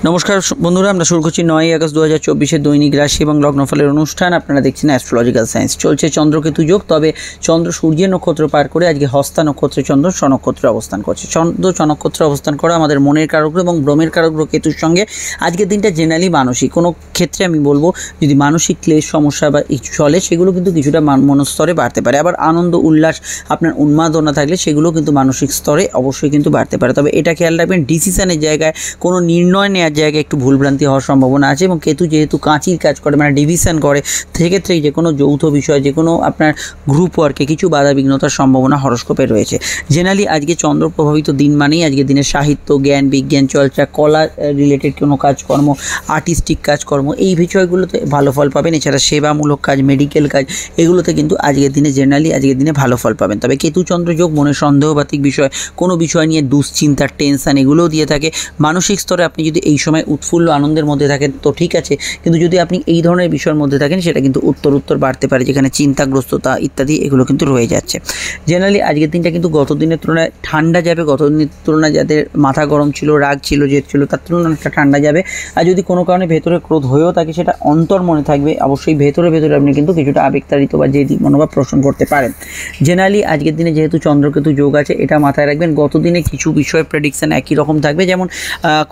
নমস্কার বন্ধুরা, আমরা শুরু করছি 9ই আগস্ট 2024 দৈনিক রাশি এবং লগ্নফলের অনুষ্ঠান। আপনারা দেখছেন অ্যাস্ট্রোলজিক্যাল সায়েন্স। চলছে চন্দ্রকেতু যোগ, তবে চন্দ্র সূর্যের নক্ষত্র পার করে আজকে হস্তা নক্ষত্রে চন্দ্র স্বনক্ষত্রে অবস্থান করছে। চন্দ্র স্বনক্ষত্রে অবস্থান করা আমাদের মনের কারগ্রহ এবং ব্রহ্মের কারগ্রহ কেতুর সঙ্গে আজকের দিনটা জেনারেলি মানসিক কোনো ক্ষেত্রে আমি বলবো যদি মানসিক ক্লেশ সমস্যা বা চলে সেগুলো কিন্তু কিছুটা মনস্তরে বাড়তে পারে। আবার আনন্দ উল্লাস আপনার উন্মাদনা থাকলে সেগুলো কিন্তু মানসিক স্তরে অবশ্যই কিন্তু বাড়তে পারে। তবে এটা খেয়াল রাখবেন, ডিসিশনের জায়গায় কোনো নির্ণয় নেওয়ার জায়গায় একটু ভুলভ্রান্তি হওয়ার সম্ভাবনা আছে। এবং কেতু যেহেতু কাঁচির কাজ করে, মানে ডিভিশন করে, সেক্ষেত্রে যে কোনো যৌথ বিষয়, যে কোনো আপনার গ্রুপ ওয়ার্কে কিছু বাধা বিঘ্নতার সম্ভাবনা হরস্কোপে রয়েছে। জেনারেলি আজকে চন্দ্র প্রভাবিত দিন মানেই আজকের দিনে সাহিত্য, জ্ঞান, বিজ্ঞান চর্চা, কলা রিলেটেড কোনো কাজকর্ম, আর্টিস্টিক কাজকর্ম, এই বিষয়গুলোতে ভালো ফল পাবেন। এছাড়া সেবামূলক কাজ, মেডিকেল কাজ, এগুলোতে কিন্তু আজকের দিনে জেনারেলি আজকের দিনে ভালো ফল পাবেন। তবে কেতু চন্দ্র যোগ মনের সন্দেহবাতিক বিষয়, কোনো বিষয় নিয়ে দুশ্চিন্তা, টেনশন এগুলোও দিয়ে থাকে। মানসিক স্তরে আপনি যদি এই সময় উৎফুল্ল আনন্দের মধ্যে থাকেন তো ঠিক আছে, কিন্তু যদি আপনি এই ধরনের বিষয়ের মধ্যে থাকেন সেটা কিন্তু উত্তর বাড়তে পারে, যেখানে চিন্তাগ্রস্ততা ইত্যাদি এগুলো কিন্তু রয়ে যাচ্ছে। জেনারেলি আজকের দিনটা কিন্তু গত দিনের তুলনায় ঠান্ডা যাবে। গত দিনের তুলনায় যাদের মাথা গরম ছিল, রাগ ছিল, জেদ ছিল, তার তুলনায় একটা ঠান্ডা যাবে। আর যদি কোনো কারণে ভেতরে ক্রোধ হয়েও থাকে সেটা অন্তর মনে থাকবে, অবশ্যই ভেতরে আপনি কিন্তু কিছুটা আবেগতাড়িত বা জেদি মনোভাব পোষণ করতে পারেন। জেনারেলি আজকের দিনে যেহেতু চন্দ্রকেতু যোগ আছে, এটা মাথায় রাখবেন। গত দিনে কিছু বিষয়ের প্রেডিকশান একই রকম থাকবে, যেমন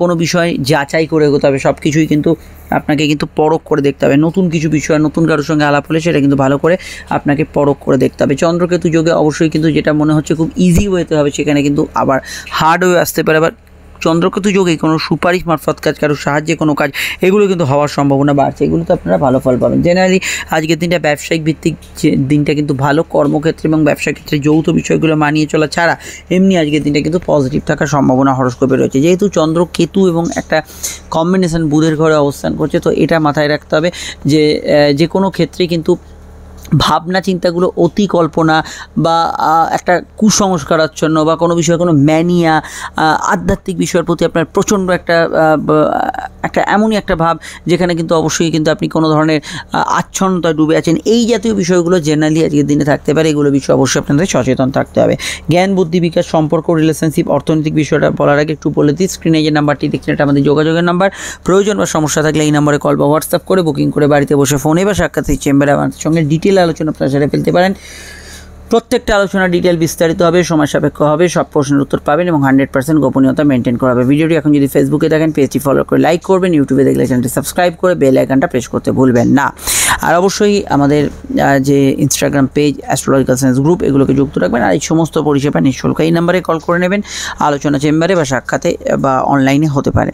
কোনো বিষয় যাচাই করে এগোতে হবে, সব কিছুই কিন্তু আপনাকে কিন্তু পরখ করে দেখতে হবে। নতুন কিছু বিষয়, নতুন কারোর সঙ্গে আলাপ হলে সেটা কিন্তু ভালো করে আপনাকে পরখ করে দেখতে হবে। চন্দ্রকেতু যোগে অবশ্যই কিন্তু যেটা মনে হচ্ছে খুব ইজি ওয়েতে হবে, সেখানে কিন্তু আবার হার্ড ওয়ে আসতে পারে। আবার চন্দ্রকেতু যোগে কোনো সুপারিশ মারফত কাজ, কারোর সাহায্যে কোনো কাজ, এগুলো কিন্তু হওয়ার সম্ভাবনা বাড়ছে। এগুলোতে আপনারা ভালো ফল পাবেন। জেনারেলি আজকের দিনটা ব্যবসায়িক ভিত্তিক দিনটা কিন্তু ভালো। কর্মক্ষেত্রে এবং ব্যবসা ক্ষেত্রে যৌথ বিষয়গুলো মানিয়ে চলা ছাড়া এমনি আজকের দিনটা কিন্তু পজিটিভ থাকার সম্ভাবনা হরস্কোপে রয়েছে। যেহেতু চন্দ্র কেতু এবং একটা কম্বিনেশন বুধের ঘরে অবস্থান করছে, তো এটা মাথায় রাখতে হবে যে কোনো ক্ষেত্রে কিন্তু ভাবনা চিন্তাগুলো অতি কল্পনা বা একটা কুসংস্কারাচ্ছন্ন বা কোনো বিষয়ে কোনো ম্যানিয়া, আধ্যাত্মিক বিষয়ের প্রতি আপনার প্রচণ্ড একটা এমনই একটা ভাব, যেখানে কিন্তু অবশ্যই কিন্তু আপনি কোনো ধরনের আচ্ছন্নতায় ডুবে আছেন, এই জাতীয় বিষয়গুলো জেনারেলি আজকের দিনে থাকতে পারে। এগুলো বিষয়ে অবশ্যই আপনাদের সচেতন থাকতে হবে। জ্ঞান, বুদ্ধি বিকাশ, সম্পর্ক, রিলেশনশিপ, অর্থনৈতিক বিষয়টা বলার আগে একটু বলে দিই, স্ক্রিনে যে নাম্বারটি দেখছেন এটা আমাদের যোগাযোগের নাম্বার। প্রয়োজন বা সমস্যা থাকলে এই নাম্বারে কল বা হোয়াটসঅ্যাপ করে বুকিং করে বাড়িতে বসে ফোনে বা সাক্ষাৎ চেম্বারে আমাদের সঙ্গে ডিটেল আলোচনা আপনারা সেরে ফেলতে পারেন। প্রত্যেকটা আলোচনা ডিটেল বিস্তারিত হবে, সময় সাপেক্ষ হবে, সব প্রশ্নের উত্তর পাবেন এবং 100% গোপনীয়তা মেনটেন করা হবে। ভিডিওটি এখন যদি ফেসবুকে দেখেন পেজটি ফলো করে লাইক করবেন, ইউটিউবে দেখলে চ্যানেলটি সাবস্ক্রাইব করে বেল আইকনটা প্রেস করতে ভুলবেন না। আর অবশ্যই আমাদের যে Instagram page astrological science group, এগুলোকে যুক্ত রাখবেন। আর এই সমস্ত পরিষেবা নিঃশুল্ক। এই নাম্বারে কল করে নেবেন, আলোচনা চেম্বারে বা সাক্ষাতে বা অনলাইনে হতে পারে।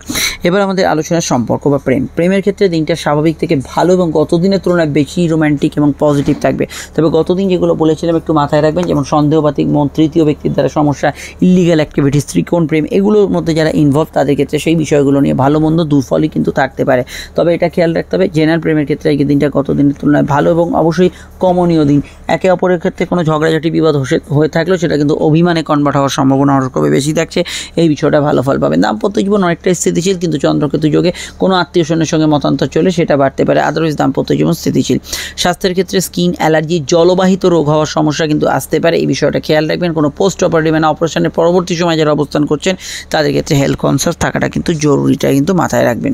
এবার আমাদের আলোচনার সম্পর্ক বা প্রেমের ক্ষেত্রে দিনটা স্বাভাবিক থেকে ভালো এবং গত দিনের তুলনায় বেশি রোম্যান্টিক এবং পজিটিভ থাকবে। তবে গতদিন যেগুলো বলেছিলাম একটু মাথায় রাখবেন, যেমন সন্দেহবাতিক মন, তৃতীয় ব্যক্তির দ্বারা সমস্যা, ইলিগাল অ্যাক্টিভিটিস, ত্রিকোণ প্রেম, এগুলোর মধ্যে যারা ইনভলভ তাদের ক্ষেত্রে সেই বিষয়গুলো নিয়ে ভালো মন্দ দুফলই কিন্তু থাকতে পারে। তবে এটা খেয়াল রাখতে হবে, জেনারেল প্রেমের ক্ষেত্রে এই দিনটা গত দিনের তুলনায় ভালো এবং অবশ্যই কমনীয় দিন। একে অপরের ক্ষেত্রে কোনো ঝগড়াঝাটি বিবাদ হয়ে থাকলেও সেটা কিন্তু অভিমানে কনভার্ট হওয়ার সম্ভাবনা হরস্কোপে বেশি থাকছে। এই বিষয়টা ভালো ফল পাবেন। দাম্পত্য জীবন অনেকটাই স্থিতিশীল, কিন্তু চন্দ্রকেতু যোগে কোনো আত্মীয় স্বজনের সঙ্গে মতান্তর চলে সেটা বাড়তে পারে। আদারওয়াইজ দাম্পত্য জীবন স্থিতিশীল। স্বাস্থ্যের ক্ষেত্রে স্কিন অ্যালার্জি, জলবাহিত রোগ হওয়ার সমস্যা কিন্তু আসতে পারে। এই বিষয়টা খেয়াল রাখবেন। কোনো পোস্ট অপারেটিভ মানে অপারেশনের পরবর্তী সময় যারা অবস্থান করছেন তাদের ক্ষেত্রে হেলথ কনসাস থাকাটা কিন্তু জরুরিটা কিন্তু মাথায় রাখবেন।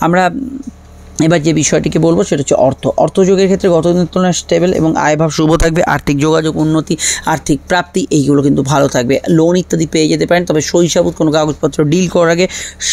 আমরা এবার যে বিষয়টিকে বলবো সেটা হচ্ছে অর্থযোগের ক্ষেত্রে গতদিনের তুলনায় স্টেবল এবং আয়ভাব শুভ থাকবে। আর্থিক যোগাযোগ, উন্নতি, আর্থিক প্রাপ্তি এইগুলো কিন্তু ভালো থাকবে। লোন ইত্যাদি পেয়ে যেতে পারেন। তবে শৈশাবুত কোনো কাগজপত্র ডিল করার আগে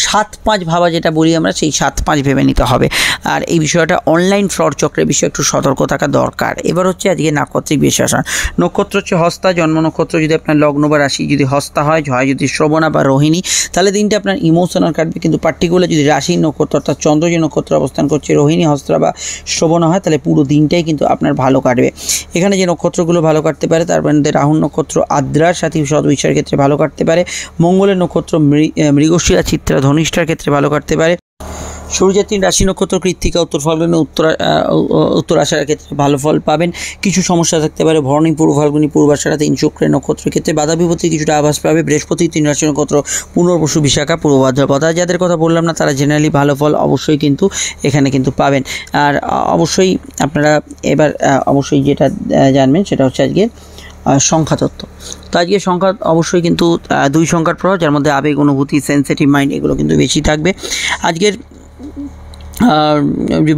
7-5 ভাবা যেটা বলি আমরা, সেই 7-5 ভেবে নিতে হবে। আর এই বিষয়টা অনলাইন ফ্রড চক্রের বিষয়ে একটু সতর্ক থাকা দরকার। এবার হচ্ছে আজকে নাক্ষত্রিক বিশ্লেষণ। নক্ষত্র হচ্ছে হস্তা, জন্ম নক্ষত্র যদি আপনার লগ্ন বা রাশি যদি হস্তা হয় যদি শ্রবণা বা রোহিণী, তাহলে দিনটা আপনার ইমোশনাল কাটবে। কিন্তু পার্টিকুলার যদি রাশি নক্ষত্র অর্থাৎ চন্দ্র যে নক্ষত্র অবস্থান করছে রোহিণী, হস্তা বা শ্রবণা হয়, তাহলে পুরো দিনটাই কিন্তু আপনার ভালো কাটবে। এখানে যে নক্ষত্রগুলো ভালো কাটতে পারে তার মধ্যে রাহু নক্ষত্র আদ্রার সাথে সদ্বিষার ক্ষেত্রে ভালো কাটতে পারে। মঙ্গলের নক্ষত্র মৃগশিরা, চিত্রা, ধনিষ্ঠার ক্ষেত্রে ভালো কাটতে পারে। সূর্যের 3 রাশি নক্ষত্র কৃত্তিকা, উত্তর ফাল্গুনি, উত্তর আষাঢ়ের ক্ষেত্রে ভালো ফল পাবেন। কিছু সমস্যা থাকতে পারে ভরণী, পূর্ব ফাল্গুনি, পূর্বাষাঢ়া, 3 শুক্রের নক্ষত্রের ক্ষেত্রে বাধা বিপত্তির কিছুটা আভাস পাবে। বৃহস্পতি 3 রাশি নক্ষত্র পুনর্বসু, বিশাখা, পূর্ব ভাদ্রপদ, যাদের কথা বললাম না তারা জেনারেলি ভালো ফল অবশ্যই কিন্তু এখানে কিন্তু পাবেন। আর অবশ্যই আপনারা এবার অবশ্যই যেটা জানবেন সেটা হচ্ছে আজকে সংখ্যাতত্ত্ব। তো আজকে সংখ্যা অবশ্যই কিন্তু 2 সংখ্যার প্রভাব, যার মধ্যে আবেগ, অনুভূতি, সেন্সিটিভ মাইন্ড এগুলো কিন্তু বেশি থাকবে। আজকের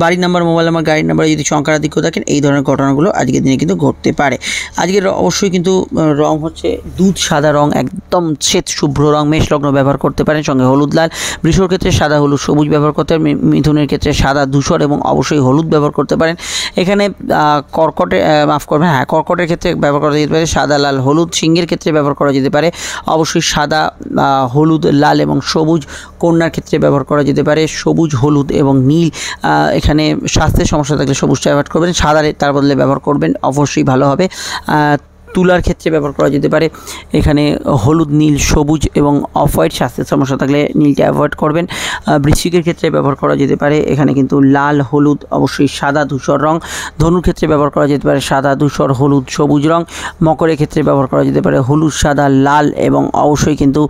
বাড়ির নাম্বার, মোবাইল নাম্বার, গাড়ির নাম্বারে যদি সংখ্যাধিক্য থাকেন, এই ধরনের ঘটনাগুলো আজকের দিনে কিন্তু ঘটতে পারে। আজকের অবশ্যই কিন্তু রং হচ্ছে দুধ সাদা রং, একদম শ্বেত শুভ্র রং। মেষ লগ্ন ব্যবহার করতে পারেন, সঙ্গে হলুদ লাল। বৃষর ক্ষেত্রে সাদা হলুদ সবুজ ব্যবহার করতে পারেন। মিথুনের ক্ষেত্রে সাদা ধূসর এবং অবশ্যই হলুদ ব্যবহার করতে পারেন। এখানে কর্কটের ক্ষেত্রে ব্যবহার করা যেতে পারে সাদা লাল হলুদ। সিংহের ক্ষেত্রে ব্যবহার করা যেতে পারে অবশ্যই সাদা হলুদ লাল এবং সবুজ। কন্যার ক্ষেত্রে ব্যবহার করা যেতে পারে সবুজ হলুদ এবং নীল। এখানে স্বাস্থ্যের সমস্যা থাকলে সবুজটা ব্যবহার করবেন, সাদা তার বদলে ব্যবহার করবেন, অবশ্যই ভালো হবে। তুলার ক্ষেত্রে ব্যবহার করা যেতে পারে এখানে হলুদ, নীল, সবুজ এবং অফ হোয়াইট। স্বাস্থ্যের সমস্যা থাকলে নীলটা অ্যাভয়েড করবেন। বৃশ্চিকের ক্ষেত্রে ব্যবহার করা যেতে পারে এখানে কিন্তু লাল হলুদ অবশ্যই সাদা ধূসর রং। ধনুর ক্ষেত্রে ব্যবহার করা যেতে পারে সাদা ধূসর হলুদ সবুজ রং। মকরের ক্ষেত্রে ব্যবহার করা যেতে পারে হলুদ সাদা লাল এবং অবশ্যই কিন্তু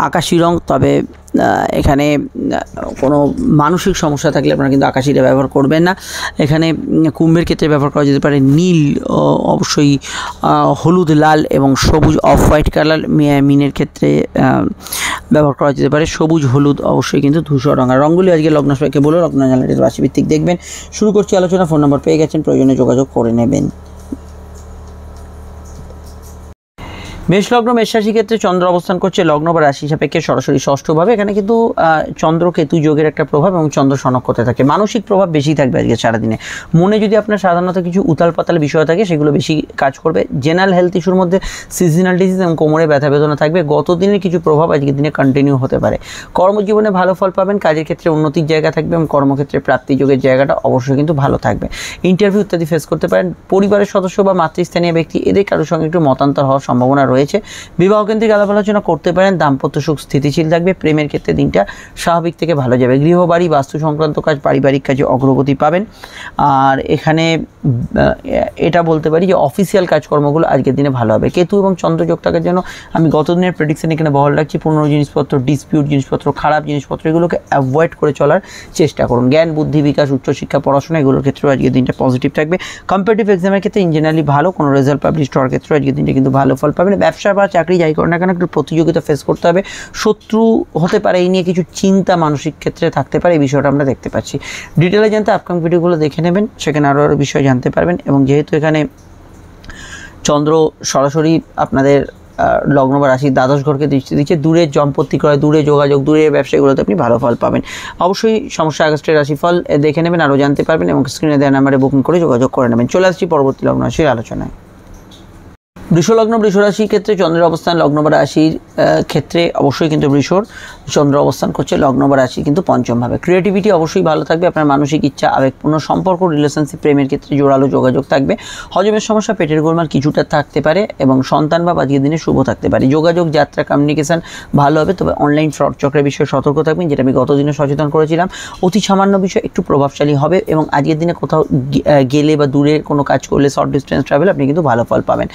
আকাশি রং। তবে এখানে কোনো মানসিক সমস্যা থাকলে আপনারা কিন্তু আকাশিটা ব্যবহার করবেন না। এখানে কুম্ভের ক্ষেত্রে ব্যবহার করা যেতে পারে নীল, অবশ্যই হলুদ লাল এবং সবুজ অফ হোয়াইট কালার। মিনের ক্ষেত্রে ব্যবহার করা যেতে পারে সবুজ হলুদ অবশ্যই কিন্তু ধূসর রং। আর রঙগুলি আজকে লগ্নস্পেকে বলে লগ্ন জানালাটির রাশিভিত্তিক দেখবেন। শুরু করছি আলোচনা। ফোন নম্বর পেয়ে গেছেন, প্রয়োজনে যোগাযোগ করে নেবেন। মেষ লগ্ন, মেষ রাশি ক্ষেত্রে চন্দ্র অবস্থান করছে লগ্ন বা রাশি সাপেক্ষে সরাসরি ষষ্ঠভাবে। এখানে কিন্তু চন্দ্র কেতু যোগের একটা প্রভাব এবং চন্দ্র সনক্ষত্রে থাকে। মানসিক প্রভাব বেশি থাকবে আজকে সারাদিনে। মনে যদি আপনার সাধারণত কিছু উতাল পাতাল বিষয় থাকে সেগুলো বেশি কাজ করবে। জেনারেল হেলথ ইস্যুর মধ্যে সিজনাল ডিজিজ এবং কোমরে ব্যথা বেদনা থাকবে। গত দিনের কিছু প্রভাব আজকের দিনে কন্টিনিউ হতে পারে। কর্মজীবনে ভালো ফল পাবেন, কাজের ক্ষেত্রে উন্নতির জায়গা থাকবে এবং কর্মক্ষেত্রে প্রাপ্তি যোগের জায়গাটা অবশ্যই কিন্তু ভালো থাকবে। ইন্টারভিউ ইত্যাদি ফেস করতে পারেন। পরিবারের সদস্য বা মাতৃস্থানীয় ব্যক্তি এদের কারোর সঙ্গে একটু মতান্তর হওয়ার সম্ভাবনা রয়েছে। বিবাহকেন্দ্রিক আলাপ আলোচনা করতে পারেন। দাম্পত্য সুখ স্থিতিশীল থাকবে। প্রেমের ক্ষেত্রে দিনটা স্বাভাবিক থেকে ভালো যাবে। গৃহবাড়ি বাস্তু সংক্রান্ত কাজ, পারিবারিক কাজে অগ্রগতি পাবেন। আর এখানে এটা বলতে পারি যে অফিসিয়াল কাজকর্মগুলো আজকের দিনে ভালো হবে। কেতু এবং চন্দ্র যোগ থাকার জন্য আমি গত দিনের প্রেডিকশন এখানে বহাল রাখছি। পুরনো জিনিসপত্র, ডিসপিউট জিনিসপত্র, খারাপ জিনিসপত্র এগুলোকে অ্যাভয়েড করে চলার চেষ্টা করুন। জ্ঞান বুদ্ধি বিকাশ, উচ্চশিক্ষা, পড়াশোনা এগুলোর ক্ষেত্রেও আজকের দিনটা পজিটিভ থাকবে। কম্পিটিটিভ এক্সামের ক্ষেত্রে ইন জেনারেলি ভালো। কোনো রেজাল্ট পাবলিশ হওয়ার ক্ষেত্রে আজকের দিনটা কিন্তু ভালো ফল পাবেন। ব্যবসা বা চাকরি যাই করেন না কেন একটু প্রতিযোগিতা ফেস করতে হবে। শত্রু হতে পারে, এই নিয়ে কিছু চিন্তা মানসিক ক্ষেত্রে থাকতে পারে। এই বিষয়টা আমরা দেখতে পাচ্ছি। ডিটেলে জানতে আপকামিং ভিডিওগুলো দেখে নেবেন, সেখানে আরও বিষয় জানতে পারবেন। এবং যেহেতু এখানে চন্দ্র সরাসরি আপনাদের লগ্ন বা রাশির দ্বাদশ ঘরকে দৃষ্টি দিচ্ছে, দূরের সম্পত্তি ক্রয়, দূরে যোগাযোগ, দূরের ব্যবসাগুলোতে আপনি ভালো ফল পাবেন। অবশ্যই সমস্যা আগস্টের রাশিফল দেখে নেবেন, আরও জানতে পারবেন এবং স্ক্রিনে দেওয়া নাম্বারে বুকিং করে যোগাযোগ করে নেবেন। চলে আসছি পরবর্তী লগ্ন রাশির আলোচনায়। বৃষলগ্ন, বৃষরাশির ক্ষেত্রে চন্দ্রের অবস্থান লগ্ন বা রাশির ক্ষেত্রে অবশ্যই কিন্তু বৃষর চন্দ্র অবস্থান করছে লগ্ন বা রাশি কিন্তু পঞ্চমভাবে। ক্রিয়েটিভিটি অবশ্যই ভালো থাকবে। আপনার মানসিক ইচ্ছা, আবেগপূর্ণ সম্পর্ক, রিলেশনশিপ, প্রেমের ক্ষেত্রে জোরালো যোগাযোগ থাকবে। হজমের সমস্যা, পেটের গোলমাল কিছুটা থাকতে পারে এবং সন্তান বা আজকের দিনে শুভ থাকতে পারে। যোগাযোগ, যাত্রা, কমিউনিকেশন ভালো হবে। তবে অনলাইন ফ্রড চক্রের বিষয়ে সতর্ক থাকবেন, যেটা আমি গত দিনে সচেতন করেছিলাম। অতি সামান্য বিষয় একটু প্রভাবশালী হবে এবং আজকের দিনে কোথাও গেলে বা দূরে কোনো কাজ করলে, শর্ট ডিস্টেন্স ট্রাভেল, আপনি কিন্তু ভালো ফল পাবেন।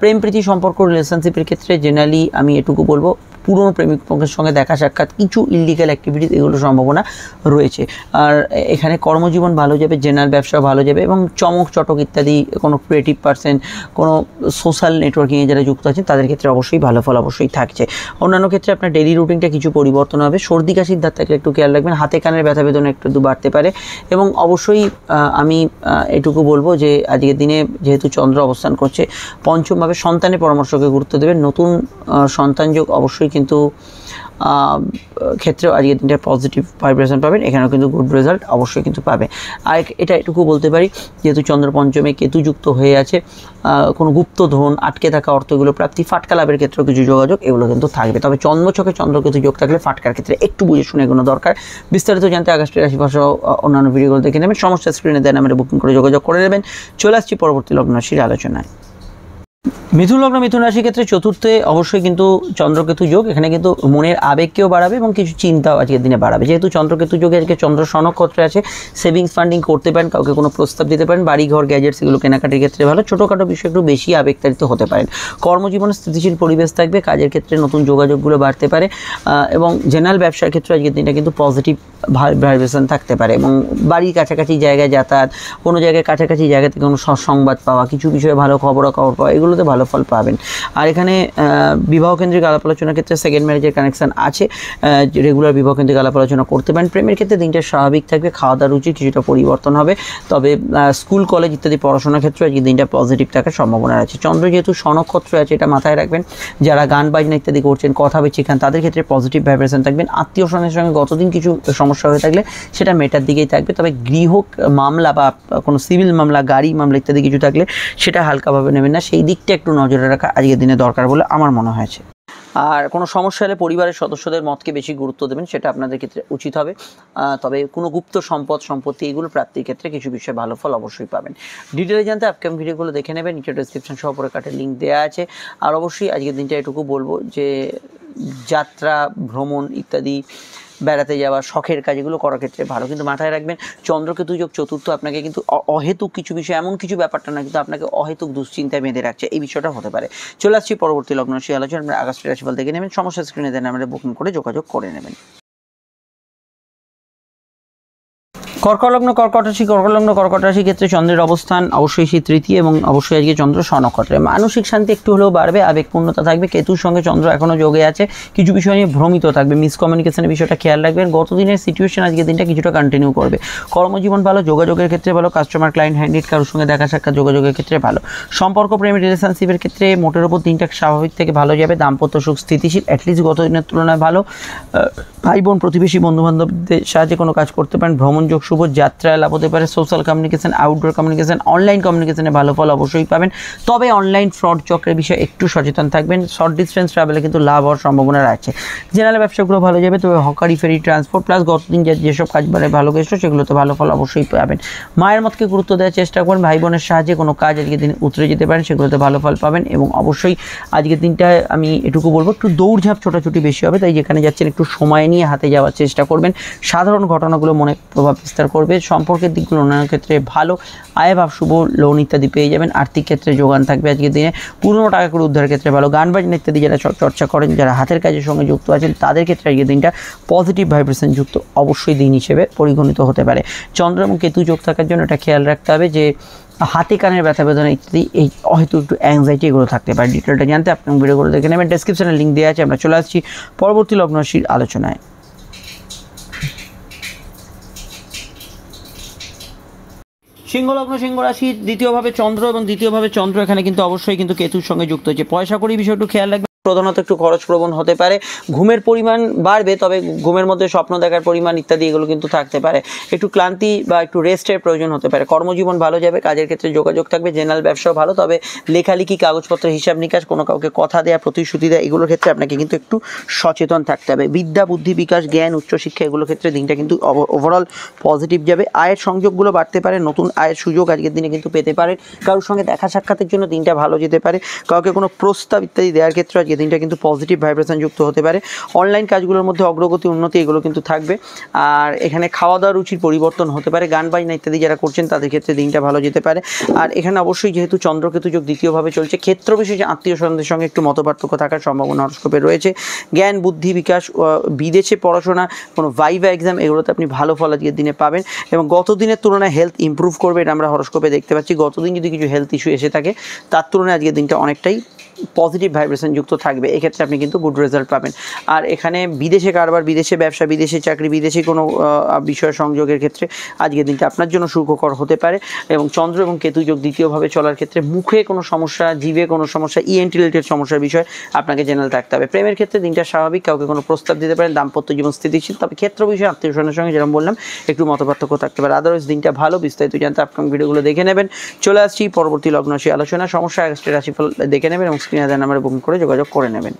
প্রেম প্রীতি সম্পর্ক, রিলেশনশিপের ক্ষেত্রে জেনারেলি আমি এটুকু বলবো, পুরনো প্রেমিকের সঙ্গে দেখা সাক্ষাৎ, কিছু ইলিগাল অ্যাক্টিভিটিস এগুলোর সম্ভাবনা রয়েছে। আর এখানে কর্মজীবন ভালো যাবে, জেনারেল ব্যবসা ভালো যাবে এবং চমক চটক ইত্যাদি কোনো ক্রিয়েটিভ পার্সন, কোনো সোশ্যাল নেটওয়ার্কিংয়ে যারা যুক্ত আছেন তাদের ক্ষেত্রে অবশ্যই ভালো ফল অবশ্যই থাকছে। অন্যান্য ক্ষেত্রে আপনার ডেইলি রুটিনটা কিছু পরিবর্তন হবে। সর্দি কাশির ধার থাকলে একটু খেয়াল রাখবেন। হাতে কানের ব্যথা বেদনা একটু বাড়তে পারে এবং অবশ্যই আমি এটুকু বলবো যে আজকের দিনে যেহেতু চন্দ্র অবস্থান করছে পঞ্চমভাবে, সন্তানের পরামর্শকে গুরুত্ব দেবেন। নতুন সন্তান যোগ অবশ্যই কিন্তু ক্ষেত্রেও আজকের দিনটা পজিটিভ ভাইব্রেশন পাবেন। এখানেও কিন্তু গুড রেজাল্ট অবশ্যই কিন্তু পাবে। আর এটা এটুকু বলতে পারি, যেহেতু চন্দ্র পঞ্চমে কেতু যুক্ত হয়ে আছে, কোনো গুপ্ত ধন, আটকে থাকা অর্থগুলো প্রাপ্তি, ফাটকা লাভের ক্ষেত্রেও কিছু যোগাযোগ এগুলো কিন্তু থাকবে। তবে চন্দ্রছকে চন্দ্রকেতু যোগ থাকলে ফাটকার ক্ষেত্রে একটু বুঝে শুনে এগুলো দরকার। বিস্তারিত জানতে আগস্টের রাশিফল সহ অন্যান্য ভিডিওগুলো দেখে নেবেন। সমস্ত স্ক্রিনে দেন, আমরা বুকিং করে যোগাযোগ করে নেবেন। চলে আসছি পরবর্তী লগ্ন রাশির আলোচনায়। মিথুন লগ্ন, মিথুন রাশির ক্ষেত্রে চতুর্থে অবশ্যই কিন্তু চন্দ্রকেতু যোগ। এখানে কিন্তু মনের আবেগকেও বাড়াবে এবং কিছু চিন্তাও আজকের দিনে বাড়াবে। যেহেতু চন্দ্রকেতু যোগে আজকে চন্দ্র সনক্ষত্রে আছে, সেভিংস ফান্ডিং করতে পারেন, কাউকে কোনো প্রস্তাব দিতে পারেন। বাড়ি ঘর গ্যাজেটস এগুলো কেনাকাটির ক্ষেত্রে ভালো। ছোটোখাটো বিষয় একটু বেশি আবেগতাড়িত হতে পারেন। কর্মজীবনে স্থিতিশীল পরিবেশ থাকবে। কাজের ক্ষেত্রে নতুন যোগাযোগগুলো বাড়তে পারে এবং জেনারেল ব্যবসার ক্ষেত্রে আজকের দিনটা কিন্তু পজিটিভ ভাইব্রেশন থাকতে পারে এবং বাড়ির কাছাকাছি জায়গায় যাতায়াত, কোনো জায়গায় কাছাকাছি জায়গা থেকে কোনো সংবাদ পাওয়া, কিছু বিষয়ে ভালো খবরাখবর পাওয়া, এগুলো সেগুলোতে ভালো ফল পাবেন। আর এখানে বিবাহ কেন্দ্রিক আলাপ আলোচনার ক্ষেত্রে সেকেন্ড ম্যারেজের কানেকশান আছে, রেগুলার বিবাহ কেন্দ্রিক আলাপ আলোচনা করতে পারেন। প্রেমের ক্ষেত্রে দিনটা স্বাভাবিক থাকবে, খাওয়া দাওয়ার রুচি কিছুটা পরিবর্তন হবে, তবে স্কুল কলেজ ইত্যাদি পড়াশোনার ক্ষেত্রে আজকে দিনটা পজিটিভ থাকার সম্ভাবনা আছে। চন্দ্র যেহেতু স্বনক্ষত্র আছে, এটা মাথায় রাখবেন। যারা গান বাজনা ইত্যাদি করছেন, কথা বেচিখান, তাদের ক্ষেত্রে পজিটিভ ভাইব্রেশন থাকবেন। আত্মীয় স্বজনের সঙ্গে গতদিন কিছু সমস্যা হয়ে থাকলে সেটা মেটার দিকেই থাকবে, তবে গৃহ মামলা বা কোনো সিভিল মামলা, গাড়ি মামলা ইত্যাদি কিছু থাকলে সেটা হালকাভাবে নেবেন না, সেই দিকটা একটু নজরে রাখা আজকের দিনে দরকার বলে আমার মনে হয়েছে। আর কোনো সমস্যা হলে পরিবারের সদস্যদের মতকে বেশি গুরুত্ব দেবেন, সেটা আপনাদের ক্ষেত্রে উচিত হবে। তবে কোনো গুপ্ত সম্পত্তি এগুলো প্রাপ্তির ক্ষেত্রে কিছু বিষয়ে ভালো ফল অবশ্যই পাবেন। ডিটেলে জানতে আপকামিং ভিডিওগুলো দেখে নেবেন, নিচে ডেসক্রিপশন সহ পরে কাটের লিঙ্ক দেওয়া আছে। আর অবশ্যই আজকের দিনটা এটুকু বলবো যে যাত্রা, ভ্রমণ ইত্যাদি, বেড়াতে যাওয়া, শখের কাজ, এগুলো করার ক্ষেত্রে ভালো। কিন্তু মাথায় রাখবেন, চন্দ্রকেতু যোগ চতুর্থ আপনাকে কিন্তু অহেতুক কিছু বিষয়, এমন কিছু ব্যাপারটা না, কিন্তু আপনাকে অহেতুক দুশ্চিন্তায় বেঁধে রাখছে, এই বিষয়টা হতে পারে। চলে আসছি পরবর্তী লগ্ন রাশি আলোচনা। আপনারা আগস্টের রাশিফল দেখে নেবেন, সমস্যা স্ক্রিনে দেন, আমরা বুকিং করে যোগাযোগ করে নেবেন। কর্কট লগ্ন কর্কট রাশির ক্ষেত্রে চন্দ্রের অবস্থান অবশ্যই সেই তৃতীয়, এবং অবশ্যই আজকে চন্দ্র স্বনক্ষত্রে। মানসিক শান্তি একটু হলেও বাড়বে, আবেগপূর্ণতা থাকবে। কেতুর সঙ্গে চন্দ্র এখনও যোগে আছে, কিছু বিষয় নিয়ে ভ্রমিত থাকবে, মিসকমিউনিকেশনের বিষয়টা খেয়াল রাখবেন। গতদিনের সিচুয়েশন আজকের দিনটা কিছুটা কন্টিনিউ করবে। কর্মজীবন ভালো, যোগাযোগের ক্ষেত্রে ভালো, কাস্টমার ক্লায়েন্ট হ্যান্ডিড কারোর সঙ্গে দেখা সাক্ষাৎ যোগাযোগের ক্ষেত্রে ভালো। সম্পর্ক, প্রেম, রিলেশনশিপের ক্ষেত্রে মোটের ওপর দিনটা স্বাভাবিক থেকে ভালো যাবে। দাম্পত্য সুখ স্থিতিশীল, অ্যাটলিস্ট গতদিনের তুলনায় ভালো। ভাই বোন, প্রতিবেশী, বন্ধুবান্ধবদের সাহায্যে কোনো কাজ করতে পারেন। ভ্রমণ যোগ শুভ, যাত্রায় লাভ হতে পারে। Social communication, outdoor communication, online কমিউনিকেশনে ভালো ফল অবশ্যই পাবেন, তবে অনলাইন ফ্রড চক্রের বিষয়ে একটু সচেতন থাকবেন। শর্ট ডিস্টেন্স ট্রাভেলে কিন্তু লাভ হওয়ার সম্ভাবনা আছে। জেনারেল ব্যবসাগুলো ভালো যাবে, তবে হকারি, ফেরি, ট্রান্সপোর্ট প্লাস গতদিন যেসব কাজ ভালো গেছিল সেগুলোতে ভালো ফল অবশ্যই পাবেন। মায়ের মতকে গুরুত্ব দেওয়ার চেষ্টা করবেন। ভাই বোনের সাহায্যে কোনো কাজ আজকের দিনে উতরে যেতে পারেন, সেগুলোতে ভালো ফল পাবেন। এবং অবশ্যই আজকের দিনটায় আমি এটুকু বলবো, একটু দৌড়ঝাঁপ ছোটাছুটি বেশি হবে, তাই যেখানে যাচ্ছেন একটু সময় নিয়ে হাতে যাওয়ার চেষ্টা করবেন। সাধারণ ঘটনাগুলো মনে প্রভাব বিস্তার করবে। সম্পর্কের দিকগুলো উন্নয়নের ক্ষেত্রে ভালো, আয়ভাব শুভ, লোন ইত্যাদি পেয়ে যাবেন। আর্থিক ক্ষেত্রে যোগান থাকবে আজকের দিনে। পুরনো টাকা করে উদ্ধারের ক্ষেত্রে ভালো। গান বাজনা ইত্যাদি যারা চর্চা করেন, যারা হাতের কাজের সঙ্গে যুক্ত আছেন, তাদের ক্ষেত্রে আজকের দিনটা পজিটিভ ভাইব্রেশন যুক্ত অবশ্যই দিন হিসেবে পরিগণিত হতে পারে। চন্দ্র এবং কেতু যোগ থাকার জন্য এটা খেয়াল রাখতে হবে যে হাতে কানের ব্যথা বেদনা ইত্যাদি, এই হয়তো একটু অ্যাংজাইটি এগুলো থাকতে পারে। ডিটেলটা জানতে আপনি ভিডিওগুলো দেখে নেবেন, ডেসক্রিপশনে লিঙ্ক দেওয়া আছে। আমরা চলে আসছি পরবর্তী লগ্ন রাশির আলোচনায়। সিংহলগ্ন, সিংহ রাশির দ্বিতীয়ভাবে চন্দ্র, এবং দ্বিতীয়ভাবে চন্দ্র এখানে কিন্তু অবশ্যই কিন্তু কেতুর সঙ্গে যুক্ত হচ্ছে। পয়সা করি বিষয়টা একটু খেয়াল রাখবেন, প্রধানত একটু খরচ প্রবণ হতে পারে। ঘুমের পরিমাণ বাড়বে, তবে ঘুমের মধ্যে স্বপ্ন দেখার পরিমাণ ইত্যাদি এগুলো কিন্তু থাকতে পারে। একটু ক্লান্তি বা একটু রেস্টের প্রয়োজন হতে পারে। কর্মজীবন ভালো যাবে, কাজের ক্ষেত্রে যোগাযোগ থাকবে। জেনারেল ব্যবসাও ভালো, তবে লেখালেখি, কাগজপত্র, হিসাব নিকাশ, কোনো কাউকে কথা দেওয়া, প্রতিশ্রুতি দেওয়া, এগুলোর ক্ষেত্রে আপনাকে কিন্তু একটু সচেতন থাকতে হবে। বিদ্যা, বুদ্ধি, বিকাশ, জ্ঞান, উচ্চশিক্ষা, এগুলোর ক্ষেত্রে দিনটা কিন্তু ওভারঅল পজিটিভ যাবে। আয়ের সংযোগগুলো বাড়তে পারে, নতুন আয়ের সুযোগ আজকের দিনে কিন্তু পেতে পারেন। কারোর সঙ্গে দেখা সাক্ষাতের জন্য দিনটা ভালো যেতে পারে। কাউকে কোনো প্রস্তাব ইত্যাদি দেওয়ার ক্ষেত্রে আজকের দিনটা কিন্তু পজিটিভ ভাইব্রেশন যুক্ত হতে পারে। অনলাইন কাজগুলোর মধ্যে অগ্রগতি, উন্নতি এগুলো কিন্তু থাকবে। আর এখানে খাওয়া দাওয়ার রুচির পরিবর্তন হতে পারে। গান বাজনা ইত্যাদি যারা করছেন তাদের ক্ষেত্রে দিনটা ভালো যেতে পারে। আর এখানে অবশ্যই যেহেতু চন্দ্রকেতু যোগ দ্বিতীয়ভাবে চলছে, ক্ষেত্র বিশেষে আত্মীয় স্বজনদের সঙ্গে একটু মতপার্থক্য থাকার সম্ভাবনা হরস্কোপে রয়েছে। জ্ঞান, বুদ্ধি, বিকাশ, বিদেশে পড়াশোনা, কোনো ভাইভা এক্সাম, এগুলোতে আপনি ভালো ফল আজকের দিনে পাবেন। এবং গত দিনের তুলনায় হেলথ ইমপ্রুভ করবে, এটা আমরা হরস্কোপে দেখতে পাচ্ছি। গতদিন যদি কিছু হেলথ ইস্যু এসে থাকে, তার তুলনায় আজকের দিনটা অনেকটাই পজিটিভ ভাইব্রেশন যুক্ত থাকবে, এক্ষেত্রে আপনি কিন্তু গুড রেজাল্ট পাবেন। আর এখানে বিদেশে কারবার, বিদেশে ব্যবসা, বিদেশে চাকরি, বিদেশি কোনো বিষয় সংযোগের ক্ষেত্রে আজকের দিনটা আপনার জন্য সুখকর হতে পারে। এবং চন্দ্র এবং কেতু যোগ দ্বিতীয়ভাবে চলার ক্ষেত্রে মুখে কোনো সমস্যা, জিভে কোনো সমস্যা, ইএনটি রিলেটেড সমস্যার বিষয় আপনাকে জেনারেল থাকতে হবে। প্রেমের ক্ষেত্রে দিনটা স্বাভাবিক, কাউকে কোনো প্রস্তাব দিতে পারেন। দাম্পত্য জীবন স্থিতিশীল, তবে ক্ষেত্র বিষয়ে আত্মীয় স্বজনের সঙ্গে যেরকম বললাম একটু মতপার্থক্য থাকতে পারে। আদারওয়াইজ দিনটা ভালো। বিস্তারিত জানতে আপকামিং ভিডিওগুলো দেখে নেবেন। চলে আসছি পরবর্তী লগ্ন রাশি আলোচনা। সমস্যা আগস্টের রাশিফল দেখে নেবেন এবং স্ক্রিনে দেওয়া নাম্বারে বুকিং করে যোগাযোগ করে নেবেন।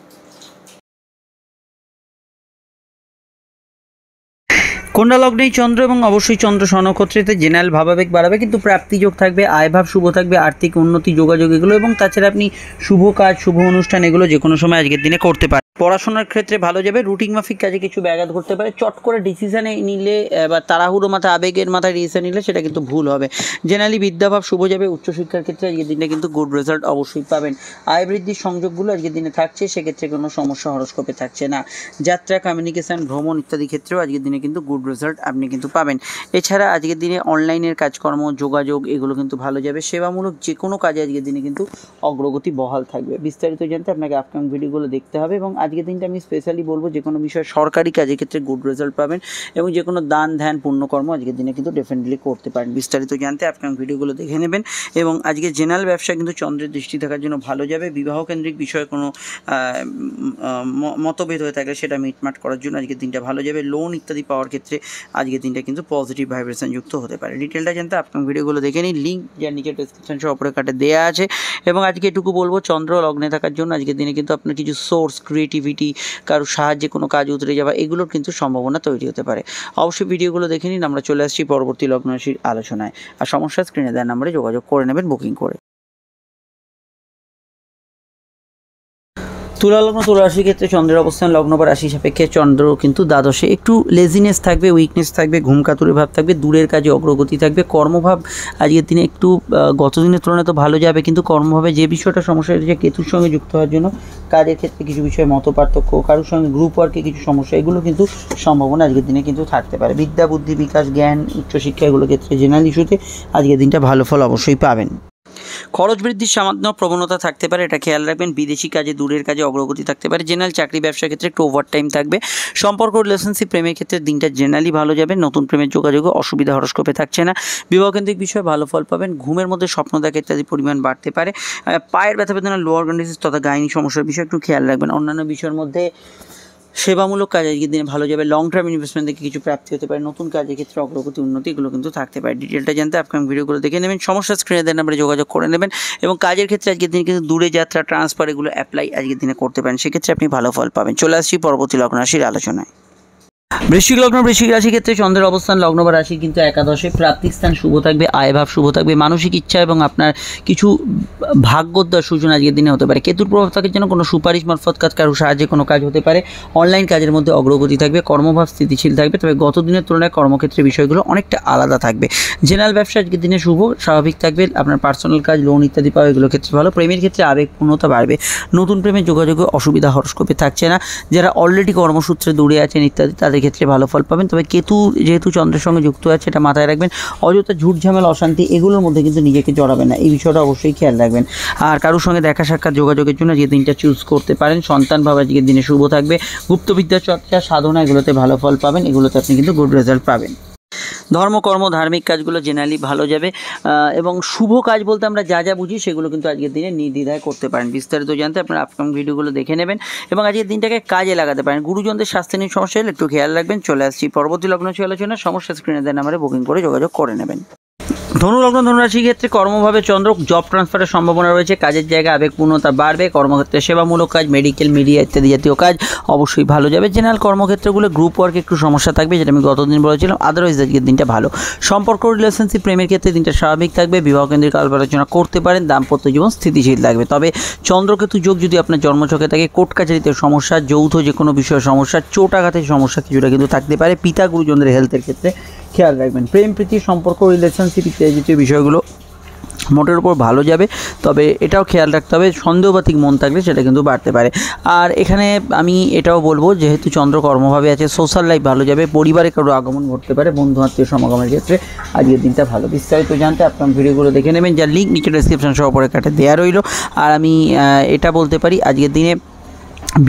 কন্যা লগ্নেই চন্দ্র, এবং অবশ্যই চন্দ্র স্বনক্ষত্রেতে জেনারেল ভাবাবেগ বাড়াবে, কিন্তু প্রাপ্তি যোগ থাকবে, আয়ভাব শুভ থাকবে, আর্থিক উন্নতি, যোগাযোগ এগুলো, এবং তাছাড়া আপনি শুভ কাজ, শুভ অনুষ্ঠান এগুলো যে কোনো সময় আজকের দিনে করতে পারেন। পড়াশোনার ক্ষেত্রে ভালো যাবে। রুটিন মাফিক কাজে কিছু ব্যাঘাত ঘটতে পারে। চট করে ডিসিশনে নিলে বা তাড়াহুড়ো মাথায়, আবেগের মাথায় ডিসিশন নিলে সেটা কিন্তু ভুল হবে। জেনারেলি বিদ্যাভাব শুভ যাবে। উচ্চশিক্ষার ক্ষেত্রে আজকের দিনে কিন্তু গুড রেজাল্ট অবশ্যই পাবেন। আয় বৃদ্ধির সংযোগগুলো আজকের দিনে থাকছে, সেক্ষেত্রে কোনো সমস্যা হরস্কোপে থাকছে না। যাত্রা, কমিউনিকেশন, ভ্রমণ ইত্যাদি ক্ষেত্রেও আজকের দিনে কিন্তু গুড গুড রেজাল্ট আপনি কিন্তু পাবেন। এছাড়া আজকের দিনে অনলাইনের কাজকর্ম, যোগাযোগ এগুলো কিন্তু ভালো যাবে। সেবামূলক যে কোনো কাজে আজকের দিনে কিন্তু অগ্রগতি বহাল থাকবে। বিস্তারিত জানতে আপনাকে আপকামিং ভিডিওগুলো দেখতে হবে এবং আজকের দিনটা আমি স্পেশালি বলবো যে কোনো বিষয়ে সরকারি কাজের ক্ষেত্রে গুড রেজাল্ট পাবেন এবং যে কোনো দান ধ্যান পুণ্যকর্ম আজকের দিনে কিন্তু ডেফিনেটলি করতে পারেন। বিস্তারিত জানতে আপকামিং ভিডিওগুলো দেখে নেবেন এবং আজকে জেনারেল ব্যবসা কিন্তু চন্দ্রের দৃষ্টি থাকার জন্য ভালো যাবে। বিবাহ কেন্দ্রিক বিষয়ে কোনো মতভেদ হয়ে থাকলে সেটা মিটমাট করার জন্য আজকের দিনটা ভালো যাবে। লোন ইত্যাদি পাওয়ার ক্ষেত্রে আজকের দিনটা কিন্তু পজিটিভ ভাইব্রেশন যুক্ত হতে পারে। ডিটেলটা জানতে আপনার ভিডিওগুলো দেখে নিন, লিঙ্ক যার নিচে ডেসক্রিপশন সহ অপরে কাটে দেওয়া আছে। এবং আজকে এটুকু বলবো, চন্দ্র লগ্নে থাকার জন্য আজকের দিনে কিন্তু আপনার কিছু সোর্স, ক্রিয়েটিভিটি, কারোর সাহায্যে কোনো কাজ উতরে যাওয়া, এগুলোর কিন্তু সম্ভাবনা তৈরি হতে পারে। অবশ্যই ভিডিওগুলো দেখে নিন। আমরা চলে আসছি পরবর্তী লগ্ন রাশির আলোচনায়। আর সমস্যা স্ক্রিনে দেওয়া নাম্বারে যোগাযোগ করে নেবেন বুকিং করে। তুলা লগ্ন, তুলা রাশির ক্ষেত্রে চন্দ্রের অবস্থান লগ্ন বা রাশি সাপেক্ষে চন্দ্র কিন্তু দ্বাদশে। একটু লেজিনেস থাকবে, উইকনেস থাকবে, ঘুমকাতুরে ভাব থাকবে, দূরের কাজে অগ্রগতি থাকবে। কর্মভাব আজকের দিনে একটু গত দিনের তুলনায় তো ভালো যাবে, কিন্তু কর্মভাবে যে বিষয়টা সমস্যা হয়েছে কেতুর সঙ্গে যুক্ত হওয়ার জন্য কাজের ক্ষেত্রে কিছু বিষয়ে মত পার্থক্য, কারোর সঙ্গে গ্রুপ ওয়ার্কে কিছু সমস্যা, এগুলো কিন্তু সম্ভাবনা আজকের দিনে কিন্তু থাকতে পারে। বিদ্যা, বুদ্ধি, বিকাশ, জ্ঞান, উচ্চশিক্ষা এগুলোর ক্ষেত্রে জেনারেল ইস্যুতে আজকের দিনটা ভালো ফল অবশ্যই পাবেন। খরচ বৃদ্ধির সামান্য প্রবণতা থাকতে পারে, এটা খেয়াল রাখবেন। বিদেশি কাজে, দূরের কাজে অগ্রগতি থাকতে পারে। জেনারেল চাকরি ব্যবসার ক্ষেত্রে একটু ওভারটাইম থাকবে। সম্পর্ক, রিলেশনশিপ, প্রেমের ক্ষেত্রে দিনটা জেনারেলি ভালো যাবে। নতুন প্রেমের যোগাযোগে অসুবিধা হরস্কোপে থাকছে না। বিবাহকেন্দ্রিক বিষয়ে ভালো ফল পাবেন। ঘুমের মধ্যে স্বপ্ন দেখা ইত্যাদি পরিমাণ বাড়তে পারে। পায়ের ব্যথা বেদনা, লোয়ার অর্গানাইটিস তথা গাইনি সমস্যার বিষয়ে একটু খেয়াল রাখবেন। অন্যান্য বিষয়ের মধ্যে সেবামূলক কাজ আজকের দিনে ভালো যাবে। লং টার্ম ইনভেস্টমেন্ট থেকে কিছু প্রাপ্তি হতে পারে। নতুন কাজের ক্ষেত্রে অগ্রগতি, উন্নতি এগুলো কিন্তু থাকতে পারে। ডিটেলটা জানতে আপকামিং ভিডিওগুলো দেখে নেবেন। সমস্যা স্ক্রিনে দেওয়া নাম্বারে যোগাযোগ করে নেবেন এবং কাজের ক্ষেত্রে আজকের দিনে কিন্তু দূরে যাত্রা, ট্রান্সফার এগুলো অ্যাপ্লাই আজকের দিনে করতে পারেন। সেক্ষেত্রে আপনি ভালো ফল পাবেন। চলে আসছি পরবর্তী লগ্ন রাশির আলোচনায়। বৃশ্চিক লগ্ন, বৃশ্চিক রাশির ক্ষেত্রে চন্দ্রের অবস্থান লগ্ন বা রাশি কিন্তু একাদশে। প্রাপ্তিক স্থান শুভ থাকবে, আয়ভাব শুভ থাকবে। মানসিক ইচ্ছা এবং আপনার কিছু ভাগ্যোদয় সূচনা আজকের দিনে হতে পারে। কেতুর প্রভাব থাকার জন্য কোনো সুপারিশ মারফত কাজ, কারোর সাহায্যে কোনো কাজ হতে পারে। অনলাইন কাজের মধ্যে অগ্রগতি থাকবে। কর্মভাব স্থিতিশীল থাকবে, তবে গত দিনের তুলনায় কর্মক্ষেত্রে বিষয়গুলো অনেকটা আলাদা থাকবে। জেনারেল ব্যবসা আজকের দিনে শুভ, স্বাভাবিক থাকবে। আপনার পার্সোনাল কাজ, লোন ইত্যাদি পাওয়া এগুলোর ক্ষেত্রে ভালো। প্রেমের ক্ষেত্রে আবেগপূর্ণতা বাড়বে। নতুন প্রেমের যোগাযোগে অসুবিধা হরস্কোপে থাকছে না। যারা অলরেডি কর্মসূত্রে দূরে আছেন ইত্যাদি, তাদের ক্ষেত্রে ভালো ফল পাবেন। তবে কেতু যেহেতু চন্দ্রের সঙ্গে যুক্ত আছে, এটা মাথায় রাখবেন। অযথা ঝুট ঝামেলা, অশান্তি এগুলোর মধ্যে কিন্তু নিজেকে জড়াবেন না, এই বিষয়টা অবশ্যই খেয়াল রাখবেন। আর কারোর সঙ্গে দেখা সাক্ষাৎ, যোগাযোগের জন্য যে দিনটা চুজ করতে পারেন। সন্তান ভাব আজকের দিনে শুভ থাকবে। গুপ্তবিদ্যা চর্চা, সাধনা এগুলোতে ভালো ফল পাবেন। এগুলোতে আপনি কিন্তু গুড রেজাল্ট পাবেন। ধর্মকর্ম, ধার্মিক কাজগুলো জেনারেলি ভালো যাবে এবং শুভ কাজ বলতে আমরা যা যা বুঝি সেগুলো কিন্তু আজকের দিনে নির্দ্বিধায় করতে পারেন। বিস্তারিত জানতে আপনারা আপকামিং ভিডিওগুলো দেখে নেবেন এবং আজকের দিনটাকে কাজে লাগাতে পারেন। গুরুজনদের স্বাস্থ্য নিয়ে সমস্যা হলে একটু খেয়াল রাখবেন। চলে আসছি পরবর্তী লগ্ন আলোচনা। সমস্যা স্ক্রিনে দেন নাম্বারে বুকিং করে যোগাযোগ করে নেবেন। ধনু লগ্ন, ধনুরাশির ক্ষেত্রে কর্মভাবে চন্দ্র, জব ট্রান্সফারের সম্ভাবনা রয়েছে। কাজের জায়গায় আবেগপূর্ণতা বাড়বে। কর্মক্ষেত্রে সেবামূলক কাজ, মেডিকেল, মিডিয়া ইত্যাদি জাতীয় কাজ অবশ্যই ভালো যাবে। জেনারেল কর্মক্ষেত্রগুলো গ্রুপ ওয়ার্কে একটু সমস্যা থাকবে, যেটা আমি গতদিন বলেছিলাম। আদারওয়াইজ আজকের দিনটা ভালো। সম্পর্ক, রিলেশনশিপ, প্রেমের ক্ষেত্রে দিনটা স্বাভাবিক থাকবে। বিবাহ কেন্দ্রিক আলাপ আলোচনা করতে পারেন। দাম্পত্য জীবন স্থিতিশীল থাকবে। তবে চন্দ্রকেতু যোগ যদি আপনার জন্মছকে থাকে, কোর্ট কাছারিতে সমস্যা, যৌথ যে কোনো বিষয়ের সমস্যা, চোট আঘাতের সমস্যা কিছুটা কিন্তু থাকতে পারে। পিতা গুরুজনদের হেলথের ক্ষেত্রে খেয়াল রাখবেন। প্রেম, প্রীতি, সম্পর্ক, রিলেশনশিপ ইত্যাদি জাতীয় বিষয়গুলো মোটের উপর ভালো যাবে। তবে এটাও খেয়াল রাখতে হবে, সন্দেহবাতিক মন থাকলে সেটা কিন্তু বাড়তে পারে। আর এখানে আমি এটাও বলবো, যেহেতু চন্দ্র কর্মভাবে আছে, সোশ্যাল লাইফ ভালো যাবে। পরিবারে কারো আগমন ঘটতে পারে। বন্ধু আত্মীয় সমাগমের ক্ষেত্রে আজকের দিনটা ভালো। বিস্তারিত জানতে আপনার ভিডিওগুলো দেখে নেবেন, যার লিঙ্ক নিচে ডেসক্রিপশন সহ পরে কাটে দেওয়া রইল। আর আমি এটা বলতে পারি, আজকের দিনে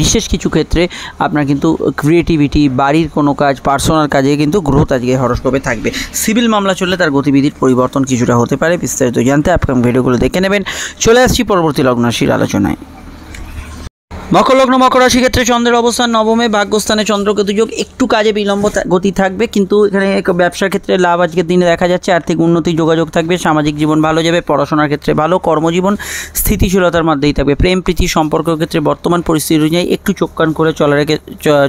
বিশেষ কিছু ক্ষেত্রে আপনার কিন্তু ক্রিয়েটিভিটি, বাড়ির কোনো কাজ, পার্সোনাল কাজে কিন্তু গ্রোথ আজকে হরস্কোপে থাকবে। সিভিল মামলা চললে তার গতিবিধির পরিবর্তন কিছুটা হতে পারে। বিস্তারিত জানতে আপনার ভিডিওগুলো দেখে নেবেন। চলে আসছি পরবর্তী লগ্ন রাশির আলোচনায়। মকর লগ্ন, মকর রাশির ক্ষেত্রে চন্দ্রের অবস্থান নবমে। ভাগ্যস্থানে চন্দ্রকেতু যোগ। একটু কাজে বিলম্ব গতি থাকবে, কিন্তু এখানে ব্যবসার ক্ষেত্রে লাভ আজকের দিনে দেখা যাচ্ছে। আর্থিক উন্নতি, যোগাযোগ থাকবে। সামাজিক জীবন ভালো যাবে। পড়াশোনার ক্ষেত্রে ভালো। কর্মজীবন স্থিতিশীলতার মধ্যেই থাকবে। প্রেম, প্রীতি, সম্পর্কের ক্ষেত্রে বর্তমান পরিস্থিতি অনুযায়ী একটু চোখ কান করে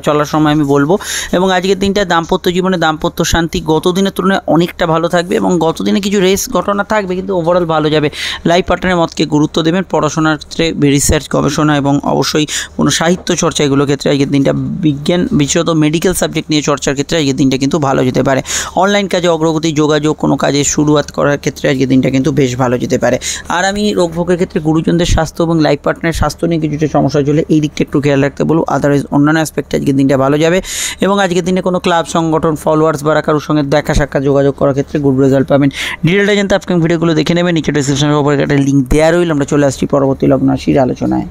চলার সময় আমি বলবো। এবং আজকের দিনটা দাম্পত্য জীবনে দাম্পত্য শান্তি গত দিনের তুলনায় অনেকটা ভালো থাকবে এবং গত দিনে কিছু রেস ঘটনা থাকবে, কিন্তু ওভারঅল ভালো যাবে। লাইফ পার্টনারের মতকে গুরুত্ব দেবেন। পড়াশোনার ক্ষেত্রে রিসার্চ, গবেষণা এবং অবশ্যই কোনো সাহিত্য চর্চা এগুলোর ক্ষেত্রে আজকের দিনটা, বিজ্ঞান বিশেষত মেডিকেল সাবজেক্ট নিয়ে চর্চার ক্ষেত্রে আজকের দিনটা কিন্তু ভালো যেতে পারে। অনলাইন কাজে অগ্রগতি, যোগাযোগ, কোনো কাজে শুরুয়াত করার ক্ষেত্রে আজকের দিনটা কিন্তু বেশ ভালো যেতে পারে। আর আমি রোগভোগের ক্ষেত্রে গুরুজনদের স্বাস্থ্য এবং লাইফ পার্টনারের স্বাস্থ্য নিয়ে কিছুটা সমস্যা চলে, এই দিকটা একটু খেয়াল রাখতে বলবো। আদারওয়াইজ অন্যান্য অ্যাসপেক্টে আজকের দিনটা ভালো যাবে এবং আজকের দিনে কোনো ক্লাব, সংগঠন, ফলোয়ার্স বা কারোর সঙ্গে দেখা সাক্ষাৎ যোগাযোগ করার ক্ষেত্রে গুড রেজাল্ট পাবেন। ডিটেলটা জানতে আপকামিং ভিডিওগুলো দেখে নেবেন, নিচে ডিসক্রিপশনের উপরে একটা লিঙ্ক দেওয়া রইল। আমরা চলে আসছি পরবর্তী লগ্ন রাশির আলোচনায়।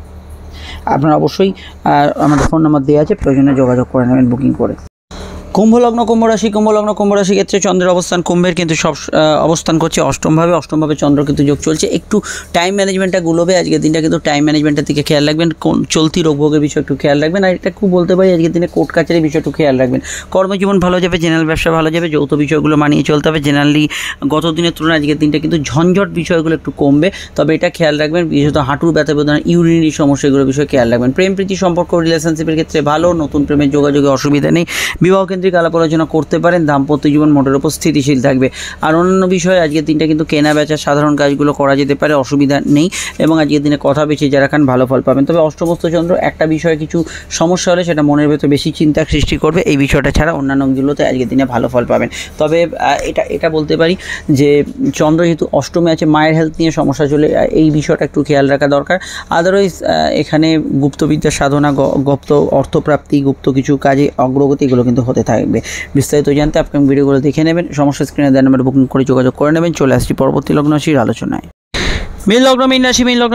আপনারা অবশ্যই আমাদের ফোন নাম্বার দেওয়া আছে, প্রয়োজনে যোগাযোগ করে নেবেন বুকিং করে। কুম্ভ লগ্ন, কুম্ভ রাশি ক্ষেত্রে চন্দ্রের অবস্থান কুম্ভের কিন্তু সব অবস্থান করছে অষ্টমভাবে চন্দ্র কিন্তু যোগ চলছে। একটু টাইম ম্যানেজমেন্টটা গুলোবে আজকের দিনটা, কিন্তু টাইম ম্যানেজমেন্টের দিকে খেয়াল রাখবেন, কোন চলতি রোগভোগের বিষয় একটু খেয়াল রাখবেন। আর এটা খুব বলতে পারি আজকের দিনে কোর্ট কাছারির বিষয় একটু খেয়াল রাখবেন। কর্মজীবন ভালো যাবে, জেনারেল ব্যবসা ভালো যাবে, যৌথ বিষয়গুলো মানিয়ে চলতে হবে। জেনারেলি গত দিনের তুলনায় আজকের দিনটা কিন্তু ঝঞ্ঝট বিষয়গুলো একটু কমবে, তবে এটা খেয়াল রাখবেন বিশেষত হাঁটুর ব্যথা বেদনা, ইউরিনারি সমস্যা, এগুলোর বিষয়ে খেয়াল রাখবেন। প্রেম প্রীতি সম্পর্ক, রিলেশনশিপের ক্ষেত্রে ভালো, নতুন প্রেমের যোগাযোগে অসুবিধা নেই, বিবাহকেন্দ্রিক আলাপ আলোচনা করতে পারেন, দাম্পত্য জীবন মোটের উপর স্থিতিশীল থাকবে। আর অন্যান্য বিষয়ে আজকের দিনটা কিন্তু কেনা বেচা, সাধারণ কাজগুলো করা যেতে পারে, অসুবিধা নেই এবং আজকের দিনে কথা বেশি যারা খান ভালো ফল পাবেন। তবে অষ্টমস্থ চন্দ্র একটা বিষয়ে কিছু সমস্যা হলে সেটা মনের ভেতর বেশি চিন্তার সৃষ্টি করবে, এই বিষয়টা ছাড়া অন্যান্যগুলোতে আজকের দিনে ভালো ফল পাবেন। তবে এটা বলতে পারি যে চন্দ্র যেহেতু অষ্টমে আছে, মায়ের হেলথ নিয়ে সমস্যা চলে, এই বিষয়টা একটু খেয়াল রাখা দরকার। আদারওয়াইজ এখানে গুপ্তবিদ্যা সাধনা, গুপ্ত অর্থপ্রাপ্তি, গুপ্ত কিছু কাজে অগ্রগতি, এগুলো কিন্তু হতে থাকবে। বিস্তারিত জানতে আপকামিং ভিডিওগুলো দেখে নেবেন, সমস্যা স্ক্রিনে দেওয়া নাম্বারে বুকিং করে যোগাযোগ করে নেবেন। চলে আসছি পরবর্তী লগ্ন রাশির আলোচনায়। মীন লগ্ন,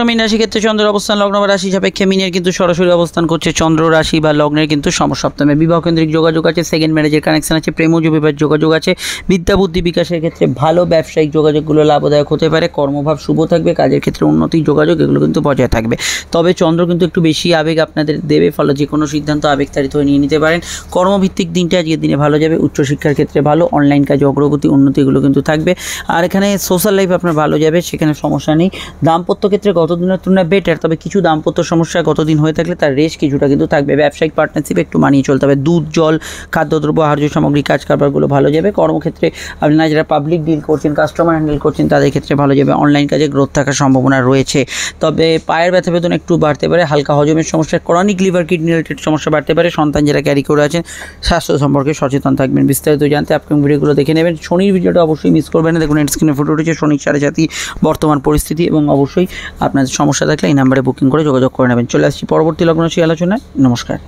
মীন রাশি ক্ষেত্রে চন্দ্রের অবস্থান লগ্ন বা রাশি সাপেক্ষে মিনের কিন্তু সরাসরি অবস্থান করছে চন্দ্র রাশি বা লগ্নের কিন্তু সমসপ্তমে। বিবাহকেন্দ্রিক যোগাযোগ আছে, সেকেন্ড ম্যারেজের কানেকশন আছে, প্রেমজ বিবাহের যোগাযোগ আছে, বিদ্যা বুদ্ধি বিকাশের ক্ষেত্রে ভালো, ব্যবসায়িক যোগাযোগগুলো লাভদায়ক হতে পারে, কর্মভাব শুভ থাকবে, কাজের ক্ষেত্রে উন্নতি যোগাযোগ এগুলো কিন্তু বজায় থাকবে। তবে চন্দ্র কিন্তু একটু বেশি আবেগ আপনাদের দেবে, ফলে যে কোনো সিদ্ধান্ত আবেগতাড়িত হয়ে নিয়ে নিতে পারেন। কর্মভিত্তিক দিনটা আজকের দিনে ভালো যাবে, উচ্চশিক্ষার ক্ষেত্রে ভালো, অনলাইন কাজে অগ্রগতি, উন্নতি এগুলো কিন্তু থাকবে। আর এখানে সোশ্যাল লাইফ আপনার ভালো যাবে, সেখানে সমস্যা নেই। দাম্পত্য ক্ষেত্রে গত দিনের তুলনায় বেটার, তবে কিছু দাম্পত্য সমস্যা গতদিন হয়ে থাকলে তার রেশ কিছুটা কিন্তু থাকবে। ব্যবসায়িক পার্টনারশিপে একটু মানিয়ে চলতে হবে। দুধ, জল, খাদ্যদ্রব্য, আহার্য সামগ্রী কাজ কারবারগুলো ভালো যাবে। কর্মক্ষেত্রে আপনারা যারা পাবলিক ডিল করছেন, কাস্টমার হ্যান্ডেল করছেন, তাদের ক্ষেত্রে ভালো যাবে। অনলাইন কাজে গ্রোথ থাকার সম্ভাবনা রয়েছে, তবে পায়ের ব্যথা বেদনা একটু বাড়তে পারে, হালকা হজমের সমস্যা, ক্রনিক লিভার কিডনি রিলেটেড সমস্যা বাড়তে পারে। সন্তান যারা ক্যারি করে আছেন স্বাস্থ্য সম্পর্কে সচেতন থাকবেন। বিস্তারিত জানতে আপকামিং ভিডিওগুলো দেখে নেবেন। শনির ভিডিওটা অবশ্যই মিস করবেন না, দেখুন স্ক্রিনে ফুটে উঠেছে শনির 7.5 বর্তমান পরিস্থিতি, এবং অবশ্যই আপনাদের সমস্যা থাকলে এই নাম্বারে বুকিং করে যোগাযোগ করে নেবেন। চলে আসছি পরবর্তী লগ্ন রাশি আলোচনায়। নমস্কার।